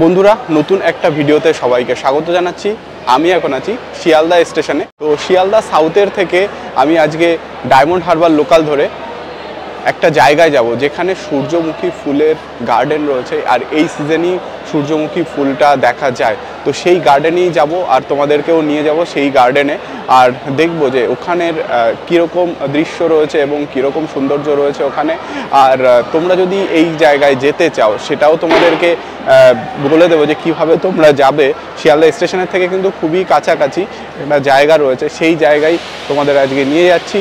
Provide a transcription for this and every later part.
বন্ধুরা নতুন একটা ভিডিওতে সবাইকে স্বাগত জানাচ্ছি। আমি এখন আছি শিয়ালদা স্টেশনে। তো শিয়ালদা সাউথের থেকে আমি আজকে ডায়মন্ড হারবার লোকাল ধরে একটা জায়গায় যাব যেখানে সূর্যমুখী ফুলের গার্ডেন রয়েছে, আর এই সিজনেই সূর্যমুখী ফুলটা দেখা যায়। তো সেই গার্ডেনেই যাব আর তোমাদেরকেও নিয়ে যাব সেই গার্ডেনে, আর দেখব যে ওখানের কীরকম দৃশ্য রয়েছে এবং কীরকম সৌন্দর্য রয়েছে ওখানে। আর তোমরা যদি এই জায়গায় যেতে চাও সেটাও তোমাদেরকে বলে দেবো যে কিভাবে তোমরা যাবে। শিয়ালদা স্টেশনের থেকে কিন্তু খুবই কাছাকাছি একটা জায়গা রয়েছে, সেই জায়গায় তোমাদের আজকে নিয়ে যাচ্ছি,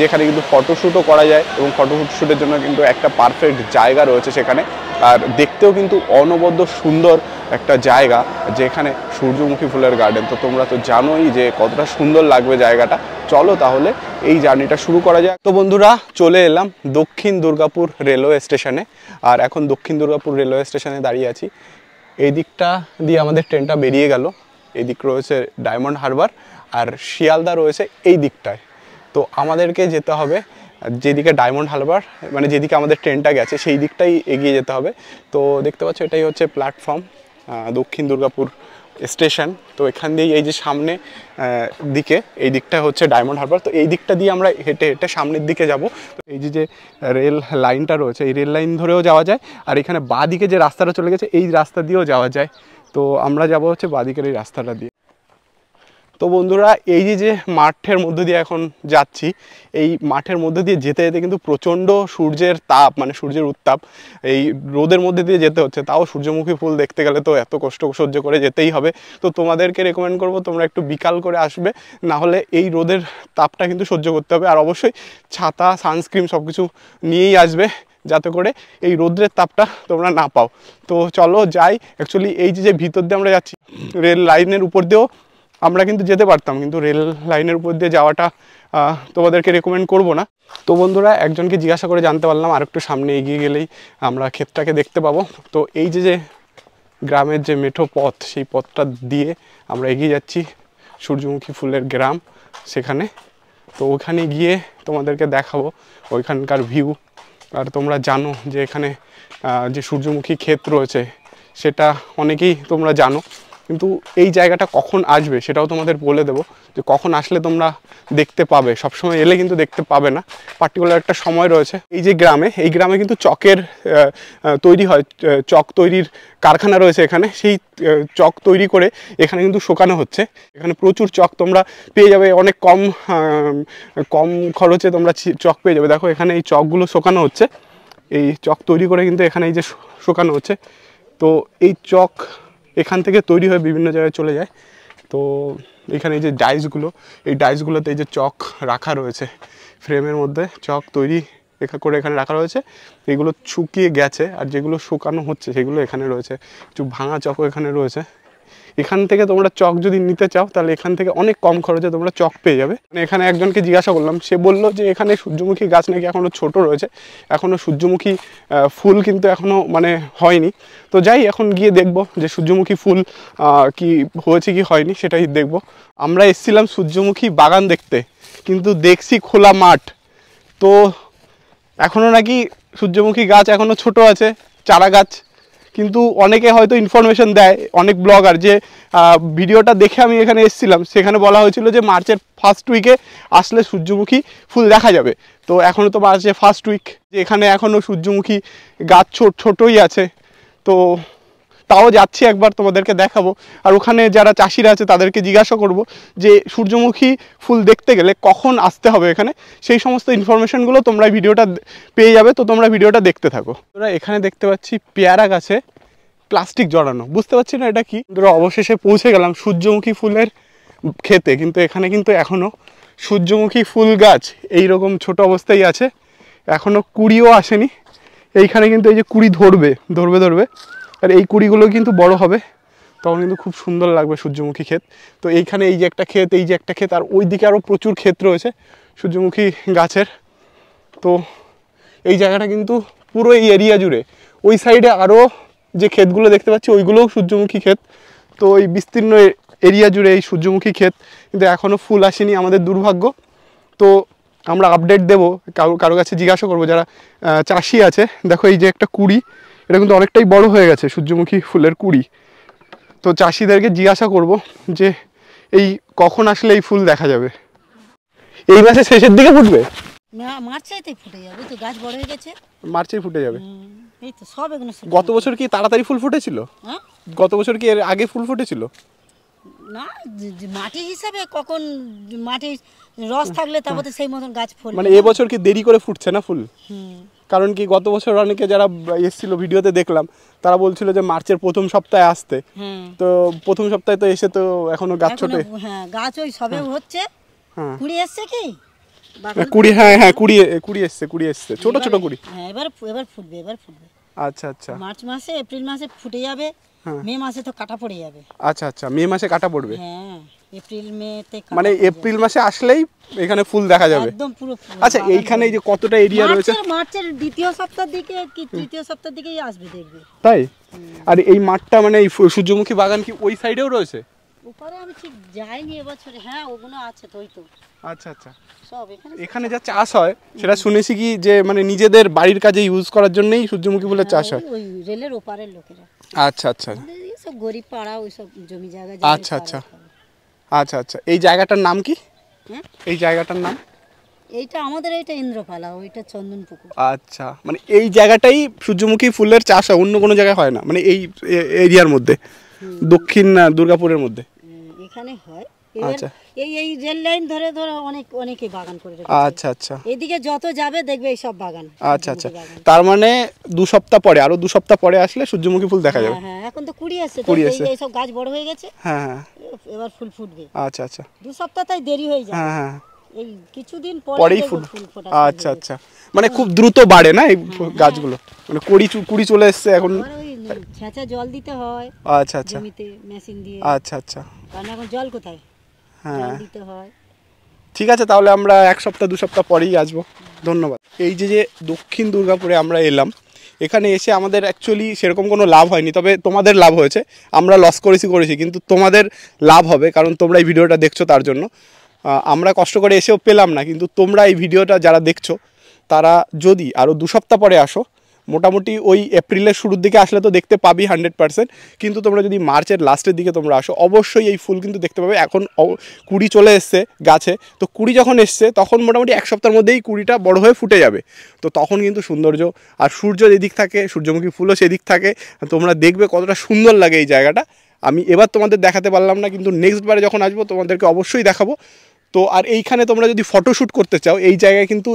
যেখানে কিন্তু ফটোশ্যুটও করা যায় এবং ফটোশ্যুটের জন্য কিন্তু একটা পারফেক্ট জায়গা রয়েছে সেখানে। আর দেখতেও কিন্তু অনবদ্য সুন্দর একটা জায়গা, যেখানে সূর্যমুখী ফুলের গার্ডেন। তো তোমরা তো জানোই যে কতটা সুন্দর লাগবে জায়গাটা। চলো তাহলে এই জার্নিটা শুরু করা যাক। তো বন্ধুরা চলে এলাম দক্ষিণ দুর্গাপুর রেলওয়ে স্টেশনে, আর এখন দক্ষিণ দুর্গাপুর রেলওয়ে স্টেশনে দাঁড়িয়ে আছি। এই দিকটা দিয়ে আমাদের ট্রেনটা বেরিয়ে গেল, এই দিক রয়েছে ডায়মন্ড হারবার, আর শিয়ালদা রয়েছে এই দিকটায়। তো আমাদেরকে যেতে হবে যেদিকে ডায়মন্ড হারবার, মানে যেদিকে আমাদের ট্রেনটা গেছে সেই দিকটাই এগিয়ে যেতে হবে। তো দেখতে পাচ্ছ এটাই হচ্ছে প্ল্যাটফর্ম দক্ষিণ দুর্গাপুর স্টেশন। তো এখান দিয়েই এই যে সামনে দিকে এই দিকটা হচ্ছে ডায়মন্ড হারবার। তো এই দিকটা দিয়ে আমরা হেঁটে হেঁটে সামনের দিকে যাব। তো এই যে রেল লাইনটা রয়েছে, এই রেল লাইন ধরেও যাওয়া যায়, আর এখানে বাঁ দিকে যে রাস্তাটা চলে গেছে এই রাস্তা দিয়েও যাওয়া যায়। তো আমরা যাব হচ্ছে বাঁ দিকের এই রাস্তাটা দিয়ে। তো বন্ধুরা এই যে মাঠের মধ্যে দিয়ে এখন যাচ্ছি, এই মাঠের মধ্যে দিয়ে যেতে যেতে কিন্তু প্রচণ্ড সূর্যের তাপ, মানে সূর্যের উত্তাপ, এই রোদের মধ্যে দিয়ে যেতে হচ্ছে। তাও সূর্যমুখী ফুল দেখতে গেলে তো এত কষ্ট সহ্য করে যেতেই হবে। তো তোমাদেরকে রেকমেন্ড করব তোমরা একটু বিকাল করে আসবে, না হলে এই রোদের তাপটা কিন্তু সহ্য করতে হবে। আর অবশ্যই ছাতা, সানস্ক্রিন সব কিছু নিয়েই আসবে, যাতে করে এই রোদ্রের তাপটা তোমরা না পাও। তো চলো যাই। অ্যাকচুয়ালি এই যে ভিতর দিয়ে আমরা যাচ্ছি, রেল লাইনের উপর দিয়েও আমরা কিন্তু যেতে পারতাম, কিন্তু রেল লাইনের উপর দিয়ে যাওয়াটা তোমাদেরকে রেকমেন্ড করব না। তো বন্ধুরা একজনকে জিজ্ঞাসা করে জানতে পারলাম আর একটু সামনে এগিয়ে গেলেই আমরা ক্ষেতটাকে দেখতে পাবো। তো এই যে গ্রামের যে মেঠো পথ, সেই পথটা দিয়ে আমরা এগিয়ে যাচ্ছি সূর্যমুখী ফুলের গ্রাম সেখানে। তো ওখানে গিয়ে তোমাদেরকে দেখাবো ওইখানকার ভিউ। আর তোমরা জানো যে এখানে যে সূর্যমুখী ক্ষেত রয়েছে সেটা অনেকেই তোমরা জানো, কিন্তু এই জায়গাটা কখন আসবে সেটাও তোমাদের বলে দেবো, যে কখন আসলে তোমরা দেখতে পাবে। সবসময় এলে কিন্তু দেখতে পাবে না, পার্টিকুলার একটা সময় রয়েছে। এই যে গ্রামে, এই গ্রামে কিন্তু চকের তৈরি হয়, চক তৈরির কারখানা রয়েছে এখানে। সেই চক তৈরি করে এখানে কিন্তু শুকানো হচ্ছে। এখানে প্রচুর চক তোমরা পেয়ে যাবে, অনেক কম খরচে তোমরা চক পেয়ে যাবে। দেখো এখানে এই চকগুলো শুকানো হচ্ছে, এই চক তৈরি করে কিন্তু এখানে এই যে শুকানো হচ্ছে। তো এই চক এখান থেকে তৈরি হয়ে বিভিন্ন জায়গায় চলে যায়। তো এখানে এই যে ডাইসগুলো, এই ডাইসগুলোতে এই যে চক রাখা রয়েছে, ফ্রেমের মধ্যে চক তৈরি করে এখানে রাখা রয়েছে। এগুলো শুকিয়ে গেছে, আর যেগুলো শুকানো হচ্ছে সেগুলো এখানে রয়েছে। কিছু ভাঙা চকও এখানে রয়েছে। এখান থেকে তোমরা চক যদি নিতে চাও তাহলে এখান থেকে অনেক কম খরচে তোমরা চক পেয়ে যাবে। এখানে একজনকে জিজ্ঞাসা করলাম, সে বলল যে এখানে সূর্যমুখী গাছ নাকি এখনও ছোট রয়েছে, এখনও সূর্যমুখী ফুল কিন্তু এখনও মানে হয়নি। তো যাই এখন গিয়ে দেখব যে সূর্যমুখী ফুল কি হয়েছে কি হয়নি সেটাই দেখব। আমরা এসেছিলাম সূর্যমুখী বাগান দেখতে, কিন্তু দেখছি খোলা মাঠ। তো এখনও নাকি সূর্যমুখী গাছ এখনও ছোট আছে, চারা গাছ। কিন্তু অনেকে হয়তো ইনফরমেশন দেয়, অনেক ব্লগার, যে ভিডিওটা দেখে আমি এখানে এসেছিলাম, সেখানে বলা হয়েছিল যে মার্চের ফার্স্ট উইকে আসলে সূর্যমুখী ফুল দেখা যাবে। তো এখনও তো মার্চের ফার্স্ট উইক, যে এখানে এখনও সূর্যমুখী গাছ ছোটই আছে। তো তাও যাচ্ছি একবার, তোমাদেরকে দেখাবো। আর ওখানে যারা চাষিরা আছে তাদেরকে জিজ্ঞাসা করব যে সূর্যমুখী ফুল দেখতে গেলে কখন আসতে হবে এখানে, সেই সমস্ত ইনফরমেশনগুলো তোমরা ভিডিওটা পেয়ে যাবে। তো তোমরা ভিডিওটা দেখতে থাকো। তোমরা এখানে দেখতে পাচ্ছি পেয়ারা গাছে প্লাস্টিক জড়ানো, বুঝতে পারছি না এটা কি। তোমরা অবশেষে পৌঁছে গেলাম সূর্যমুখী ফুলের ক্ষেতে, কিন্তু এখানে কিন্তু এখনও সূর্যমুখী ফুল গাছ এইরকম ছোট অবস্থায় আছে, এখনও কুড়িও আসেনি। এইখানে কিন্তু এই যে কুড়ি ধরবে, আর এই কুড়িগুলো কিন্তু বড় হবে, তখন কিন্তু খুব সুন্দর লাগবে সূর্যমুখী ক্ষেত। তো এইখানে এই যে একটা ক্ষেত, এই যে একটা ক্ষেত, আর ওই দিকে আরও প্রচুর ক্ষেত রয়েছে সূর্যমুখী গাছের। তো এই জায়গাটা কিন্তু পুরো এই এরিয়া জুড়ে, ওই সাইডে আরও যে ক্ষেতগুলো দেখতে পাচ্ছি ওইগুলোও সূর্যমুখী ক্ষেত। তো এই বিস্তীর্ণ এরিয়া জুড়ে এই সূর্যমুখী ক্ষেত, কিন্তু এখনও ফুল আসেনি, আমাদের দুর্ভাগ্য। তো আমরা আপডেট দেবো, কারো কাছে জিজ্ঞাসা করবো যারা চাষি আছে। দেখো এই যে একটা কুড়ি, এটা কিন্তু অনেকটাই বড় হয়ে গেছে সূর্যমুখী ফুলের কুড়ি। তো চাষিদেরকে জিজ্ঞাসা করব যে এই কখন আসলে এই ফুল দেখা যাবে। এই মাসের শেষের দিকে ফুটবে? মার্চেই ফুটে যাবে, তো গাছ বড় হয়ে গেছে, মার্চেই ফুটে যাবে। এই তো সব এগুলো। গত বছর কি তাড়াতাড়ি ফুল ফুটেছিল? হ্যাঁ, গত বছর কি এর আগে ফুল ফুটেছিল? না, মাটি হিসাবে কখন মাটির রস থাকলে তারপরে সেই মতন গাছ ফল। মানে এবছর কি দেরি করে ফুটছে না ফুল? কারণ কি গত বছর অনেকে যারা এসেছিল ভিডিওতে দেখলাম তারা বলছিল যে মার্চের প্রথম সপ্তাহে আসতে, তো প্রথম সপ্তাহে তো এসে তো এখনো গাছ ছোট। হ্যাঁ, গাছ ওই সবে হচ্ছে, কুড়ি এসছে কি কুড়ি, হ্যাঁ কুড়ি এসছে ছোট ছোট কুড়ি। হ্যাঁ, এবার ফুটবে। আচ্ছা আচ্ছা, মার্চ মাসে এপ্রিল মাসে ফুটে যাবে, মে মাসে তো কাটা পড়ে যাবে। আচ্ছা আচ্ছা, মে মাসে কাটা পড়বে। হ্যাঁ, এপ্রিল মেতে মানে এপ্রিল মাসে আসলেই এখানে ফুল দেখা যাবে একদম পুরো। আচ্ছা, এইখানে এই যে কতটা এরিয়া রয়েছে? মার্চের দ্বিতীয় সপ্তাহের দিকে কি তৃতীয় সপ্তাহের দিকেই আসবে দেখবে। তাই? আর এই মাঠটা মানে এই সূর্যমুখী বাগান কি ওই সাইডেও রয়েছে? উপরে আমি ঠিক যাইনি এবছরে। হ্যাঁ, ওগুলো আছে তো, ওই তো। আচ্ছা আচ্ছা, সব এখানে যা চাষ হয় সেটা শুনেছি কি যে মানে নিজেদের বাড়ির কাজে ইউজ করার জন্যই সূর্যমুখী ফুলের চাষ হয়। ওই রেলের ওপারের লোকেরা। আচ্ছা আচ্ছা, সব গরিব পাড়া, ওই সব জমি জায়গা। আচ্ছা আচ্ছা আচ্ছা আচ্ছা, এই জায়গাটার নাম কি? এই জায়গাটার নাম? এইটা আমাদের, এইটা ইন্দ্রপালা, ওইটা চন্দনপুকুর। আচ্ছা, মানে এই জায়গাটাই সূর্যমুখী ফুলের চাষ হয়, অন্য কোনো জায়গায় হয় না, মানে এই এরিয়ার মধ্যে, দক্ষিণ দুর্গাপুরের মধ্যে এখানে হয়। আচ্ছা, এই রেল লাইন ধরে অনেকে বাগান করে রেখেছে। আচ্ছা আচ্ছা, এদিকে যত যাবে দেখবে এই সব বাগান। আচ্ছা আচ্ছা, তার মানে 2 সপ্তাহ পরে, আরো 2 সপ্তাহ পরে আসলে সূর্যমুখী ফুল দেখা যাবে। হ্যাঁ, এখন তো কুড়ি আসছে, এই সব গাছ বড় হয়ে গেছে। হ্যাঁ হ্যাঁ, এবার ফুল ফুটবে। আচ্ছা আচ্ছা, 2 সপ্তাহ তাই দেরি হয়ে যায়। হ্যাঁ হ্যাঁ, এই কিছুদিন পরেই ফুল ফোটা। আচ্ছা আচ্ছা, মানে খুব দ্রুত বাড়ে না এই গাছগুলো, মানে কুড়ি চলে এসছে এখন। ছেঁচা জল দিতে হয়। আচ্ছা আচ্ছা, জমিতে মেশিন দিয়ে। আচ্ছা আচ্ছা, কারণ এখন জল কোথায়, জল দিতে হয়। ঠিক আছে, তাহলে আমরা 1 সপ্তাহ 2 সপ্তাহ পরেই আসবো। ধন্যবাদ। এই যে দক্ষিণ দুর্গাপুরে আমরা এলাম, এখানে এসে আমাদের অ্যাকচুয়ালি সেরকম কোনো লাভ হয়নি, তবে তোমাদের লাভ হয়েছে। আমরা লস করেছি, কিন্তু তোমাদের লাভ হবে, কারণ তোমরা এই ভিডিওটা দেখছো তার জন্য। আমরা কষ্ট করে এসেও পেলাম না, কিন্তু তোমরা এই ভিডিওটা যারা দেখছো তারা যদি আরও 2 সপ্তাহ পরে আসো, মোটামুটি ওই এপ্রিলের শুরুর দিকে আসলে তো দেখতে পাবি 100%, কিন্তু তোমরা যদি মার্চের লাস্টের দিকে তোমরা আসো, অবশ্যই এই ফুল কিন্তু দেখতে পাবে। এখন কুড়ি চলে এসছে গাছে, তো কুড়ি যখন এসছে তখন মোটামুটি 1 সপ্তাহের মধ্যেই কুড়িটা বড় হয়ে ফুটে যাবে। তো তখন কিন্তু সৌন্দর্য, আর সূর্য যেদিক থাকে সূর্যমুখী ফুলও সেদিক থাকে, তোমরা দেখবে কতটা সুন্দর লাগে এই জায়গাটা। আমি এবার তোমাদের দেখাতে পারলাম না, কিন্তু নেক্সট বারে যখন আসবো তোমাদেরকে অবশ্যই দেখাবো। তো আর এইখানে তোমরা যদি ফটোশ্যুট করতে চাও, এই জায়গায় কিন্তু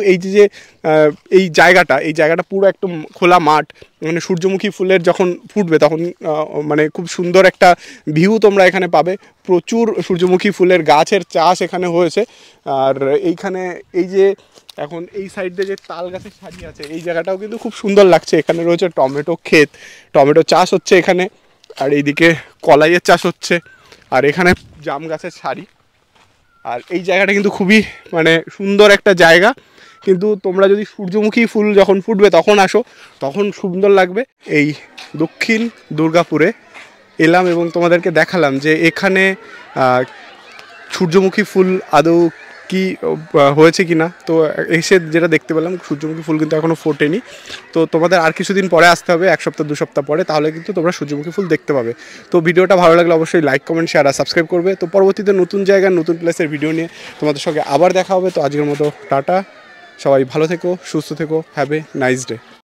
এই জায়গাটা পুরো একদম খোলা মাঠ, মানে সূর্যমুখী ফুলের যখন ফুটবে তখন মানে খুব সুন্দর একটা ভিউ তোমরা এখানে পাবে। প্রচুর সূর্যমুখী ফুলের গাছের চাষ এখানে হয়েছে। আর এইখানে এই যে এখন এই সাইডে যে তাল গাছের সারি আছে, এই জায়গাটাও কিন্তু খুব সুন্দর লাগছে। এখানে রয়েছে টমেটো ক্ষেত, টমেটো চাষ হচ্ছে এখানে, আর এইদিকে কলাইয়ের চাষ হচ্ছে, আর এখানে জাম গাছের সারি। আর এই জায়গাটা কিন্তু খুবই মানে সুন্দর একটা জায়গা, কিন্তু তোমরা যদি সূর্যমুখী ফুল যখন ফুটবে তখন আসো, তখন সুন্দর লাগবে। এই দক্ষিণ দুর্গাপুরে এলাম এবং তোমাদেরকে দেখালাম যে এখানে সূর্যমুখী ফুল আদৌ কি হয়েছে কি না। তো এসে যেটা দেখতে পেলাম, সূর্যমুখী ফুল কিন্তু এখনও ফোটেনি। তো তোমাদের আর কিছুদিন পরে আসতে হবে, 1 সপ্তাহ 2 সপ্তাহ পরে, তাহলে কিন্তু তোমরা সূর্যমুখী ফুল দেখতে পাবে। তো ভিডিওটা ভালো লাগলে অবশ্যই লাইক, কমেন্ট, শেয়ার আর সাবস্ক্রাইব করবে। তো পরবর্তীতে নতুন জায়গার নতুন প্লেসের ভিডিও নিয়ে তোমাদের সঙ্গে আবার দেখা হবে। তো আজকের মতো টাটা, সবাই ভালো থেকো, সুস্থ থেকো, হ্যাভ এ নাইস ডে।